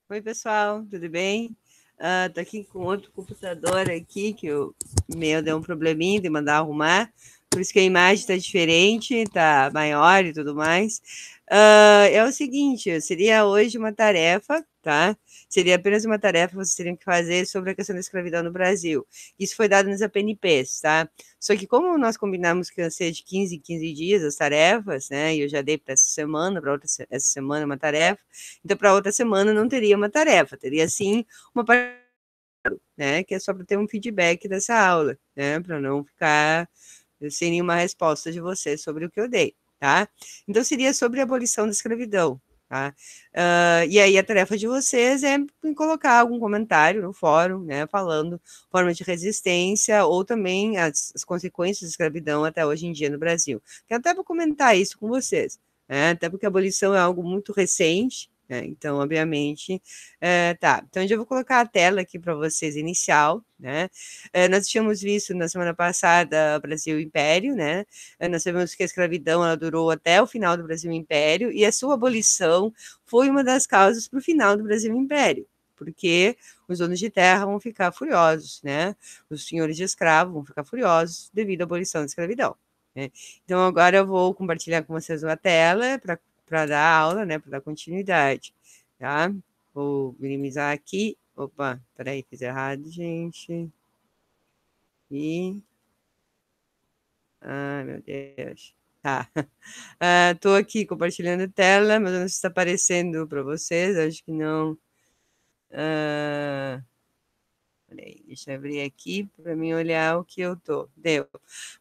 Oi, pessoal, tudo bem? Tô aqui com outro computador aqui, que o meu deu um probleminha de mandar arrumar, por isso que a imagem está diferente, tá maior e tudo mais. É o seguinte, seria hoje uma tarefa, tá? Seria apenas uma tarefa que vocês teriam que fazer sobre a questão da escravidão no Brasil. Isso foi dado nos APNPs, tá? Só que como nós combinamos que ia ser de 15 em 15 dias as tarefas, né? E eu já dei para essa semana, para outra essa semana uma tarefa, então, para outra semana não teria uma tarefa, teria sim uma parte, né, que é só para ter um feedback dessa aula, né, para não ficar sem nenhuma resposta de você sobre o que eu dei, tá? Então, seria sobre a abolição da escravidão, tá? E aí a tarefa de vocês é colocar algum comentário no fórum, né, falando forma de resistência ou também as consequências da escravidão até hoje em dia no Brasil. Quero até vou comentar isso com vocês, né? Até porque a abolição é algo muito recente, né? Então, obviamente, tá. Então, eu já vou colocar a tela aqui para vocês inicial, né? Nós tínhamos visto na semana passada Brasil Império, né? Nós sabemos que a escravidão ela durou até o final do Brasil Império e a sua abolição foi uma das causas para o final do Brasil Império, porque os donos de terra vão ficar furiosos, né? Os senhores de escravo vão ficar furiosos devido à abolição da escravidão, né? Então, agora eu vou compartilhar com vocês uma tela para dar aula, né? Para dar continuidade, tá? Vou minimizar aqui. Opa, peraí, fiz errado, gente. E. Ai, meu Deus. Tá. Tô aqui compartilhando a tela, mas não sei se está aparecendo para vocês, acho que não. Peraí, deixa eu abrir aqui para mim olhar o que eu tô. Deu.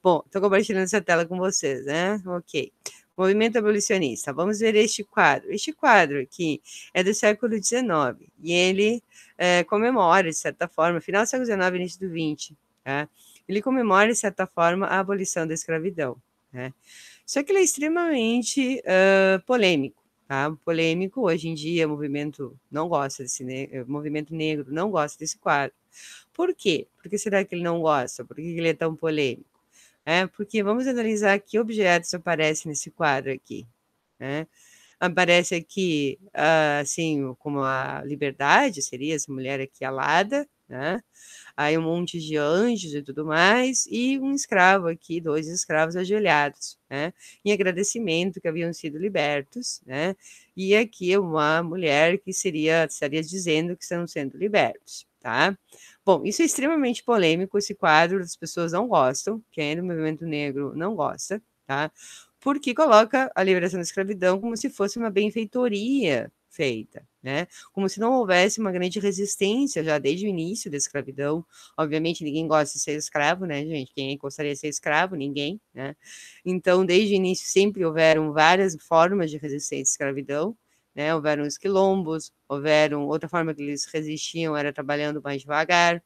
Bom, estou compartilhando essa tela com vocês, né? Ok. Movimento abolicionista. Vamos ver este quadro. Este quadro aqui é do século XIX e ele comemora, de certa forma, final do século XIX, início do XX, tá? Ele comemora, de certa forma, a abolição da escravidão, né? Só que ele é extremamente polêmico, tá? Polêmico, hoje em dia, o movimento não gosta desse movimento negro não gosta desse quadro. Por quê? Por que será que ele não gosta? Por que ele é tão polêmico? Porque vamos analisar que objetos aparecem nesse quadro aqui, né? Aparece aqui, assim, como a liberdade, seria essa mulher aqui alada, né? Aí um monte de anjos e tudo mais, e um escravo aqui, 2 escravos ajoelhados, né? Em agradecimento que haviam sido libertos, né? E aqui uma mulher que estaria dizendo que estão sendo libertos, tá? Bom, isso é extremamente polêmico, esse quadro, as pessoas não gostam, quem é do movimento negro não gosta, tá? Porque coloca a liberação da escravidão como se fosse uma benfeitoria feita, né? Como se não houvesse uma grande resistência já desde o início da escravidão. Obviamente, ninguém gosta de ser escravo, né, gente? Quem gostaria de ser escravo? Ninguém, né? Então, desde o início, sempre houveram várias formas de resistência à escravidão, né? Houveram os quilombos, houveram outra forma que eles resistiam era trabalhando mais devagar,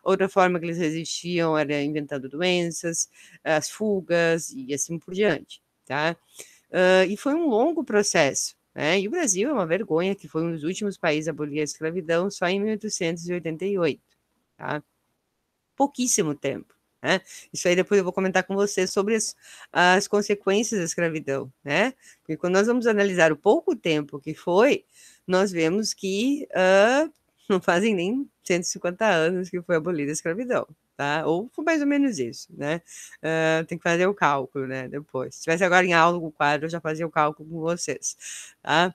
outra forma que eles resistiam era inventando doenças, as fugas e assim por diante, tá? E foi um longo processo, né? E o Brasil é uma vergonha, que foi um dos últimos países a abolir a escravidão só em 1888, tá? Pouquíssimo tempo, né? Isso aí depois eu vou comentar com você sobre as consequências da escravidão, né? Porque quando nós vamos analisar o pouco tempo que foi, nós vemos que não fazem nem 150 anos que foi abolida a escravidão, tá? Ou foi mais ou menos isso, né? Tem que fazer o cálculo, né? Depois. Se tivesse agora em aula com o quadro, eu já fazia o cálculo com vocês, tá?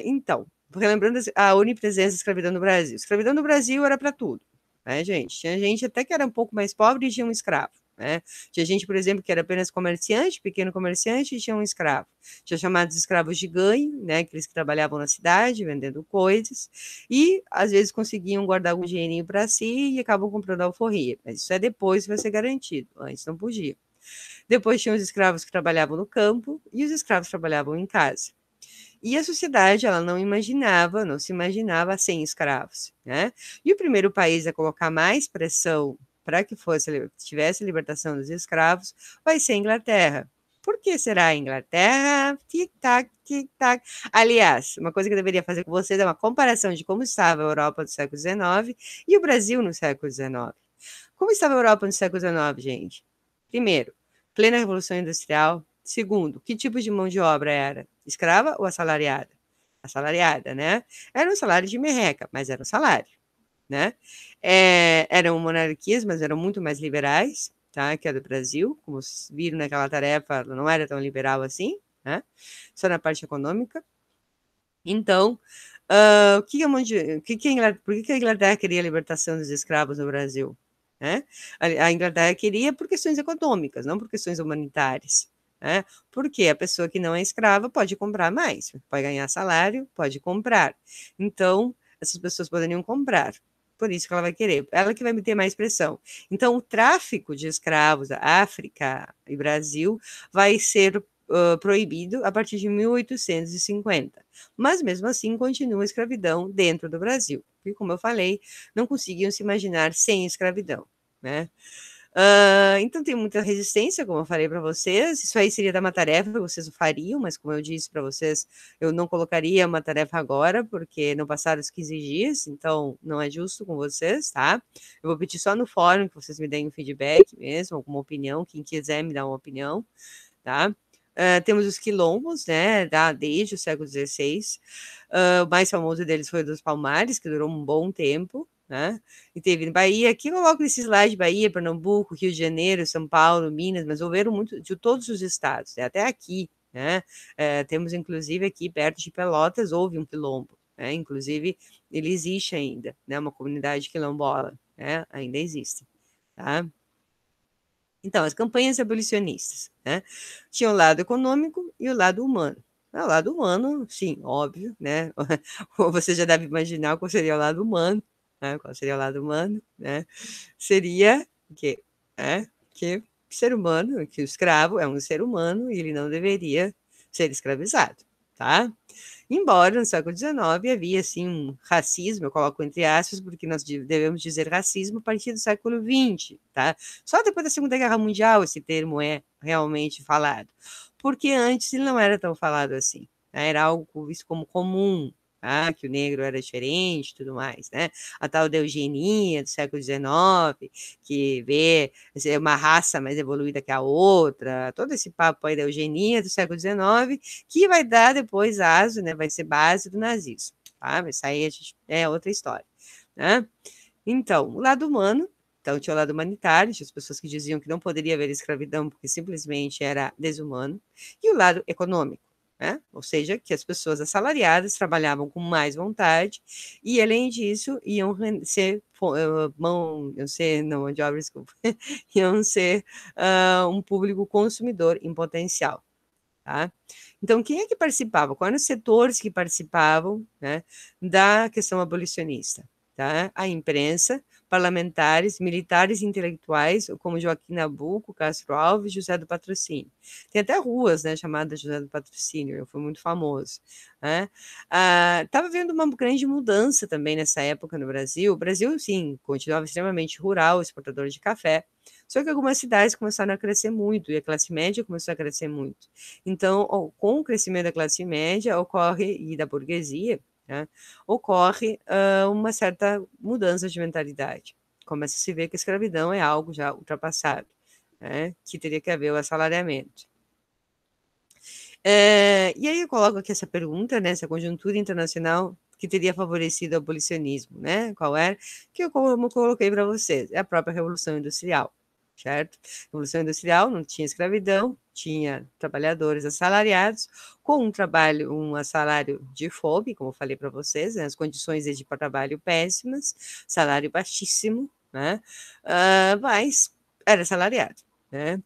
Então, relembrando a onipresença da escravidão no Brasil. Escravidão no Brasil era para tudo, né, gente? Tinha gente até que era um pouco mais pobre e tinha um escravo, né? Tinha gente, por exemplo, que era apenas comerciante, pequeno comerciante, e tinha um escravo. Tinha chamados escravos de ganho, né? Aqueles que trabalhavam na cidade, vendendo coisas, e às vezes conseguiam guardar algum dinheirinho para si e acabam comprando alforria. Mas isso é depois que vai ser garantido, antes não podia. Depois tinha os escravos que trabalhavam no campo e os escravos que trabalhavam em casa. E a sociedade, ela não se imaginava sem escravos, né? E o primeiro país a colocar mais pressão para que tivesse a libertação dos escravos vai ser a Inglaterra. Por que será a Inglaterra? Tic-tac, tic-tac. Aliás, uma coisa que eu deveria fazer com vocês é uma comparação de como estava a Europa do século XIX e o Brasil no século XIX. Como estava a Europa no século XIX, gente? Primeiro, plena Revolução Industrial. Segundo, que tipo de mão de obra era? Escrava ou assalariada? assalariada, né? Era um salário de merreca, mas era um salário, né? Eram monarquias, mas eram muito mais liberais, tá? Que a do Brasil, como viram naquela tarefa, ela não era tão liberal assim, né? Só na parte econômica. Então, o que por que a Inglaterra queria a libertação dos escravos no Brasil? Né? A Inglaterra queria por questões econômicas, não por questões humanitárias. Né? Porque a pessoa que não é escrava pode comprar mais, pode ganhar salário, pode comprar. Então, essas pessoas poderiam comprar. Por isso que ela vai querer. Ela que vai ter mais pressão. Então, o tráfico de escravos da África e Brasil vai ser proibido a partir de 1850. Mas, mesmo assim, continua a escravidão dentro do Brasil. E, como eu falei, não conseguiam se imaginar sem escravidão. Né? Então tem muita resistência, como eu falei para vocês. Isso aí seria dar uma tarefa que vocês fariam, mas como eu disse para vocês, eu não colocaria uma tarefa agora, porque não passaram os 15 dias, então não é justo com vocês, tá? Eu vou pedir só no fórum que vocês me deem um feedback mesmo, alguma opinião, quem quiser me dar uma opinião, tá? Temos os quilombos, né, desde o século XVI. O mais famoso deles foi o dos Palmares, que durou um bom tempo, né? E teve Bahia, aqui eu coloco nesse slide Bahia, Pernambuco, Rio de Janeiro, São Paulo, Minas, mas houveram muito de todos os estados, né? Até aqui, né? Temos inclusive aqui perto de Pelotas houve um quilombo, né? Inclusive ele existe ainda, né? Uma comunidade quilombola, né? Ainda existe, tá? Então, as campanhas abolicionistas, né? Tinha o lado econômico e o lado humano. O lado humano, sim, óbvio, né? Ou você já deve imaginar qual seria o lado humano, né? Qual seria o lado humano, né? Seria que, que o ser humano, que o escravo é um ser humano e ele não deveria ser escravizado, tá? Embora no século XIX havia assim um racismo, eu coloco entre aspas, porque nós devemos dizer racismo a partir do século XX, tá? Só depois da Segunda Guerra Mundial esse termo é realmente falado, porque antes ele não era tão falado assim, né? Era algo visto como comum, tá? Que o negro era diferente e tudo mais, né? A tal da eugenia do século XIX, que vê uma raça mais evoluída que a outra, todo esse papo aí da eugenia do século XIX, que vai dar depois aso, né? Vai ser base do nazismo, tá? Mas isso aí é outra história, né? Então, o lado humano, então tinha o lado humanitário, tinha as pessoas que diziam que não poderia haver escravidão porque simplesmente era desumano, e o lado econômico, né? Ou seja, que as pessoas assalariadas trabalhavam com mais vontade e, além disso, iam ser mão de obra, desculpa, iam ser um público consumidor em potencial. Tá? Então, quem é que participava? Quais eram os setores que participavam, né, da questão abolicionista? Tá? A imprensa, parlamentares, militares e intelectuais, como Joaquim Nabuco, Castro Alves, José do Patrocínio. Tem até ruas, né, chamadas José do Patrocínio, foi muito famoso. Né? Estava havendo uma grande mudança também nessa época no Brasil. O Brasil, sim, continuava extremamente rural, exportador de café, só que algumas cidades começaram a crescer muito e a classe média começou a crescer muito. Então, com o crescimento da classe média ocorre e da burguesia, né, ocorre uma certa mudança de mentalidade. Começa a se ver que a escravidão é algo já ultrapassado, né, que teria que haver o assalariamento. E aí eu coloco aqui essa pergunta, né, essa conjuntura internacional que teria favorecido o abolicionismo, né? Qual era? Que eu como coloquei para vocês, é a própria Revolução Industrial, certo? Revolução Industrial não tinha escravidão, tinha trabalhadores assalariados, com um salário de fome, como eu falei para vocês, né? As condições de trabalho péssimas, salário baixíssimo, né? Mas era assalariado, né?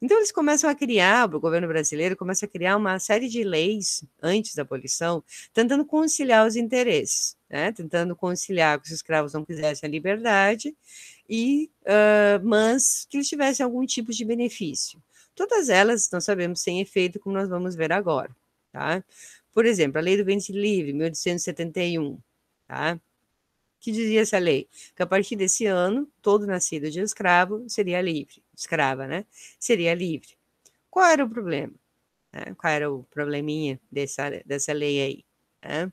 Então eles começam a criar, o governo brasileiro começa a criar uma série de leis antes da abolição, tentando conciliar os interesses, né? Tentando conciliar que os escravos não quisessem a liberdade, mas que eles tivessem algum tipo de benefício. Todas elas, não sabemos, sem efeito, como nós vamos ver agora. Tá? Por exemplo, a Lei do Ventre Livre, 1871, tá? Que dizia essa lei? Que a partir desse ano, todo nascido de escravo seria livre, escrava, né? Seria livre. Qual era o problema? Né? Qual era o probleminha dessa lei aí? Né?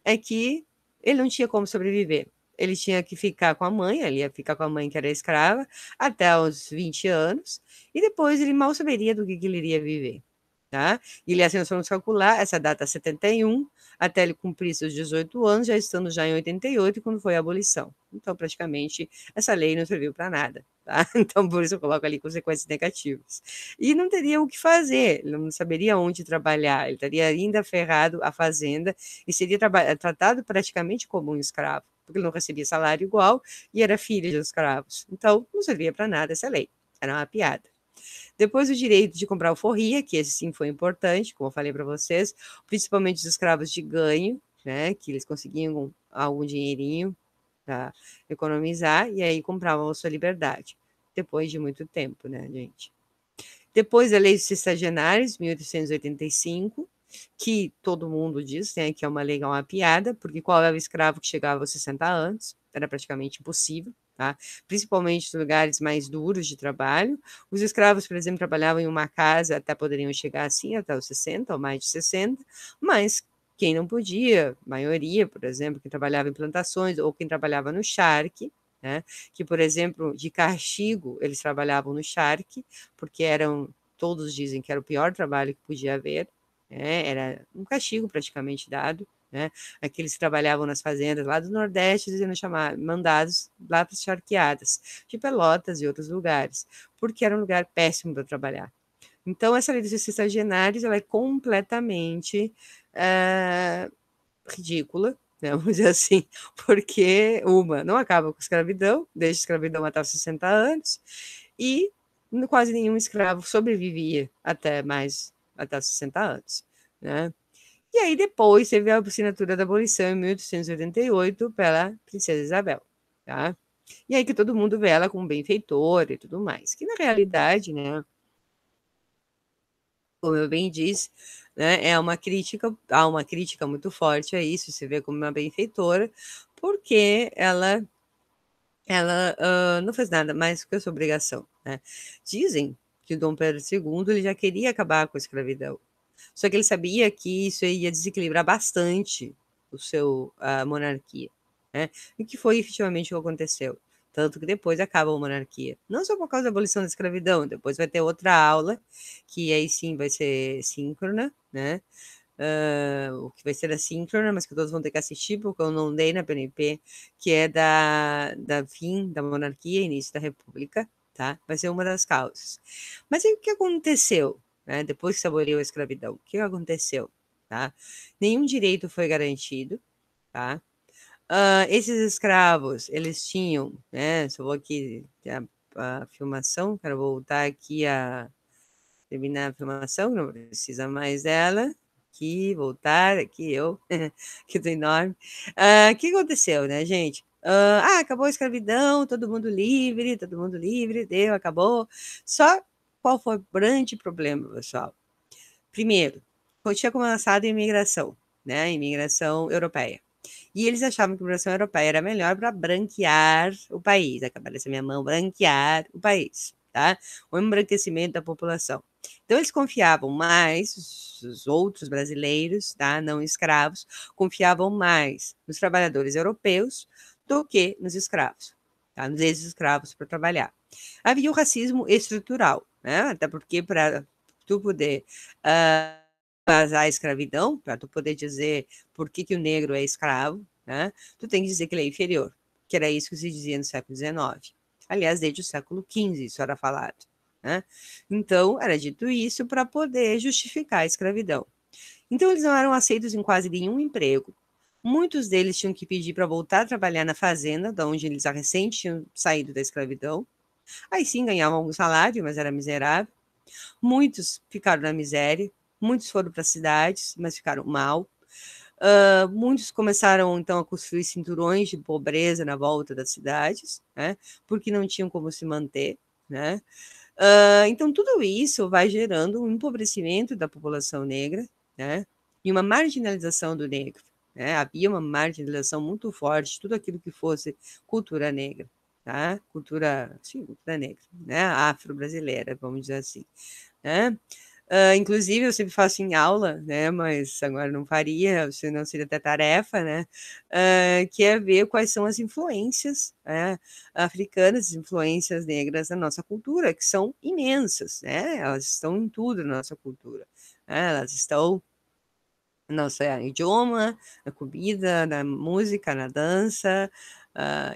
É que ele não tinha como sobreviver. Ele tinha que ficar com a mãe, ele ia ficar com a mãe que era escrava, até os 20 anos, e depois ele mal saberia do que ele iria viver. tá? E assim nós vamos calcular essa data 71, até ele cumprir seus 18 anos, já estando já em 88, quando foi a abolição. Então, praticamente, essa lei não serviu para nada, tá? Então, por isso eu coloco ali consequências negativas. E não teria o que fazer, ele não saberia onde trabalhar, ele estaria ainda ferrado à fazenda e seria tratado praticamente como um escravo, porque ele não recebia salário igual e era filho de escravos. Então, não servia para nada essa lei, era uma piada. Depois o direito de comprar alforria, que esse sim foi importante, como eu falei para vocês, principalmente os escravos de ganho, né, que eles conseguiam algum dinheirinho para economizar e aí compravam a sua liberdade, depois de muito tempo, né, gente. Depois a Lei dos Sexagenários, 1885, que todo mundo diz, né, que é uma lei, uma piada, porque qual é o escravo que chegava aos 60 anos? Era praticamente impossível, tá? Principalmente nos lugares mais duros de trabalho. Os escravos, por exemplo, trabalhavam em uma casa, até poderiam chegar assim, até os 60 ou mais de 60, mas quem não podia, maioria, por exemplo, quem trabalhava em plantações ou quem trabalhava no charque, né, que, por exemplo, de castigo, eles trabalhavam no charque, porque eram, todos dizem que era o pior trabalho que podia haver, né, era um castigo praticamente dado, né, aqueles que trabalhavam nas fazendas lá do Nordeste, eles eram mandados lá para as charqueadas, de Pelotas e outros lugares, porque era um lugar péssimo para trabalhar. Então, essa lei dos sexagenários, ela é completamente ridícula, né, vamos dizer assim, porque não acaba com a escravidão, deixa a escravidão até os 60 anos, e quase nenhum escravo sobrevivia até os 60 anos, né? E aí depois teve a assinatura da abolição em 1888 pela princesa Isabel, tá? E aí que todo mundo vê ela como benfeitora e tudo mais, que na realidade, né, como eu bem disse, né, há uma crítica muito forte a isso, se vê como uma benfeitora, porque ela não fez nada mais que a sua obrigação, né? Dizem que o Dom Pedro II ele já queria acabar com a escravidão, só que ele sabia que isso ia desequilibrar bastante a monarquia, né? E que foi efetivamente o que aconteceu. Tanto que depois acaba a monarquia. Não só por causa da abolição da escravidão, depois vai ter outra aula, que aí sim vai ser síncrona, né? O que vai ser assíncrona, mas que todos vão ter que assistir, porque eu não dei na PNP, que é da fim da monarquia, início da república, tá? Vai ser uma das causas. Mas aí o que aconteceu, né? Depois que se aboliu a escravidão, o que aconteceu, tá? Nenhum direito foi garantido, tá? Esses escravos, eles tinham, né? Só vou aqui a filmação, quero voltar aqui a terminar a filmação, não precisa mais dela. Aqui, voltar, aqui eu, que tô enorme. O que aconteceu, né, gente? Acabou a escravidão, todo mundo livre, deu, acabou. Só qual foi o grande problema, pessoal? Primeiro, tinha começado a imigração, né? A imigração europeia. E eles achavam que a imigração europeia era melhor para branquear o país. Acabar essa minha mão, branquear o país, tá? O embranquecimento da população. Então, eles confiavam mais, os outros brasileiros, tá? Não escravos, confiavam mais nos trabalhadores europeus do que nos escravos, tá? Nos ex-escravos para trabalhar. Havia o racismo estrutural, né? Até porque para tu poder vazar a escravidão, para tu poder dizer por que o negro é escravo, né? Tu tem que dizer que ele é inferior, que era isso que se dizia no século XIX. Aliás, desde o século XV isso era falado, né? Então, era dito isso para poder justificar a escravidão. Então, eles não eram aceitos em quase nenhum emprego. Muitos deles tinham que pedir para voltar a trabalhar na fazenda, da onde eles recém tinham saído da escravidão. Aí sim ganhavam um salário, mas era miserável. Muitos ficaram na miséria, muitos foram para as cidades, mas ficaram mal. Muitos começaram então a construir cinturões de pobreza na volta das cidades, né, porque não tinham como se manter, né? Então tudo isso vai gerando um empobrecimento da população negra, né, e uma marginalização do negro, né? Havia uma marginalização muito forte de tudo aquilo que fosse cultura negra, tá? Sim, cultura negra, né? Afro-brasileira, vamos dizer assim, né? Inclusive, eu sempre faço em aula, né? Mas agora não faria, senão seria até tarefa, né? Que é ver quais são as influências, né, africanas, as influências negras na nossa cultura, que são imensas, né? Elas estão em tudo na nossa cultura, né, elas estão no nosso idioma, na comida, na música, na dança,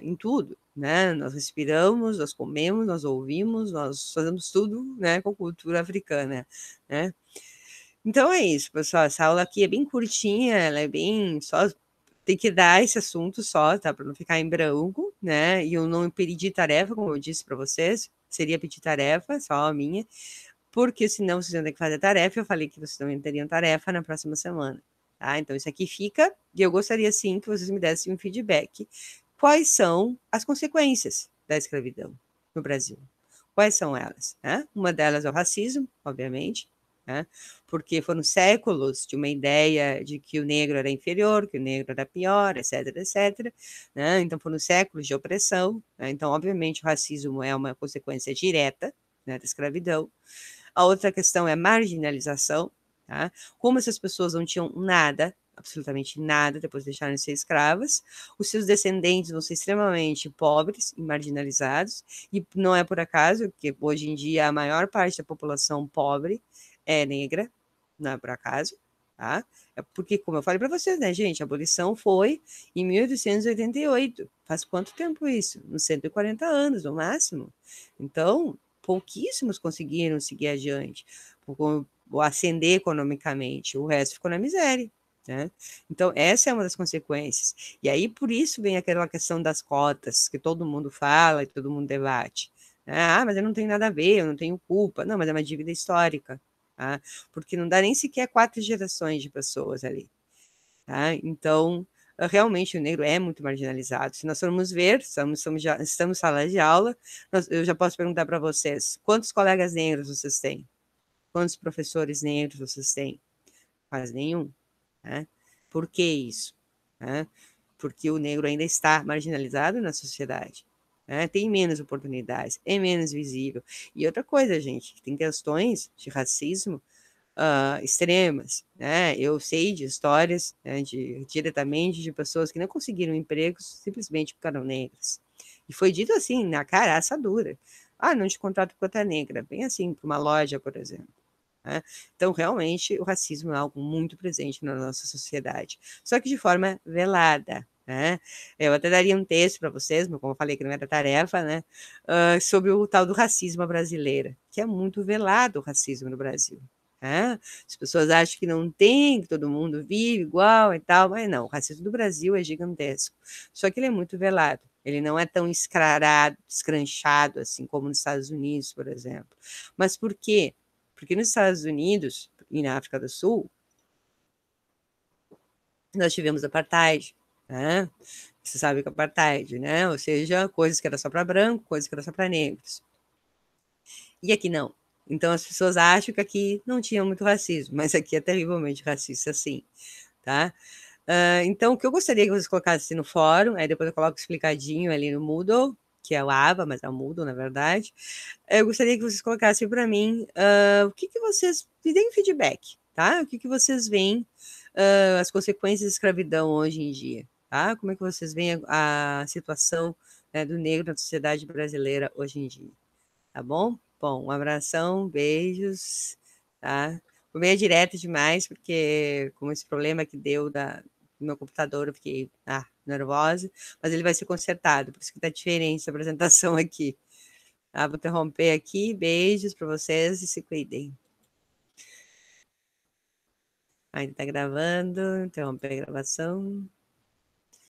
em tudo, né? Nós respiramos, nós comemos, nós ouvimos, nós fazemos tudo, né, com cultura africana, né? Então é isso, pessoal. Essa aula aqui é bem curtinha, ela é bem só tem que dar esse assunto só, tá? Para não ficar em branco, né? E eu não pedir tarefa, como eu disse para vocês, seria pedir tarefa, só a minha, porque senão vocês iam ter que fazer tarefa. Eu falei que vocês não teriam tarefa na próxima semana, tá? Então isso aqui fica, e eu gostaria sim que vocês me dessem um feedback. Quais são as consequências da escravidão no Brasil? Quais são elas? Né? Uma delas é o racismo, obviamente, né? Porque foram séculos de uma ideia de que o negro era inferior, que o negro era pior, etc, etc. Né? Então foram séculos de opressão. Né? Então, obviamente, o racismo é uma consequência direta, né, da escravidão. A outra questão é a marginalização. Tá? Como essas pessoas não tinham nada, absolutamente nada, depois de deixarem de ser escravas, os seus descendentes vão ser extremamente pobres e marginalizados, e não é por acaso que hoje em dia a maior parte da população pobre é negra, não é por acaso, tá? É porque, como eu falei para vocês, né, gente, a abolição foi em 1888. Faz quanto tempo isso? Uns 140 anos, no máximo. Então, pouquíssimos conseguiram seguir adiante, ou ascender economicamente, o resto ficou na miséria. Né? Então, essa é uma das consequências. E aí, por isso vem aquela questão das cotas, que todo mundo fala e todo mundo debate. Ah, mas eu não tenho nada a ver, eu não tenho culpa. Não, mas é uma dívida histórica. Tá? Porque não dá nem sequer 4 gerações de pessoas ali. Tá? Então, realmente o negro é muito marginalizado. Se nós formos ver, estamos em sala de aula, eu já posso perguntar para vocês, quantos colegas negros vocês têm? Quantos professores negros vocês têm? Quase nenhum. Né? Por que isso? Né? Porque o negro ainda está marginalizado na sociedade. Né? Tem menos oportunidades, é menos visível. E outra coisa, gente, tem questões de racismo extremas, né? Eu sei de histórias, né, diretamente de pessoas que não conseguiram empregos simplesmente porque eram negras. E foi dito assim, na cara, assadura. Ah, não te contrato porque tu é negra. Bem assim, para uma loja, por exemplo. Né? Então, realmente, o racismo é algo muito presente na nossa sociedade, só que de forma velada. Né? Eu até daria um texto para vocês, mas como eu falei que não era tarefa, né? Sobre o tal do racismo brasileiro, que é muito velado o racismo no Brasil. Né? As pessoas acham que não tem, que todo mundo vive igual e tal, mas não, o racismo do Brasil é gigantesco, só que ele é muito velado. Ele não é tão escranchado assim como nos Estados Unidos, por exemplo. Mas por quê? Porque nos Estados Unidos e na África do Sul, nós tivemos apartheid, né? Você sabe o que é apartheid, né? Ou seja, coisas que era só para branco, coisas que era só para negros. E aqui não. Então as pessoas acham que aqui não tinha muito racismo, mas aqui é terrivelmente racista, sim, tá? Então, o que eu gostaria que vocês colocassem no fórum, aí depois eu coloco explicadinho ali no Moodle, que é o Ava, mas é o Moodle, na verdade. Eu gostaria que vocês colocassem para mim o que, que vocês me deem feedback, tá? O que, que vocês veem as consequências da escravidão hoje em dia, tá? Como é que vocês veem a situação, né, do negro na sociedade brasileira hoje em dia, tá bom? Bom, um abração, beijos, tá? Foi meio direto demais, porque com esse problema que deu do meu computador, eu fiquei nervosa, mas ele vai ser consertado, por isso que tá diferente essa apresentação aqui. Tá? Vou interromper aqui, beijos para vocês e se cuidem. Ainda tá gravando, interromper a gravação.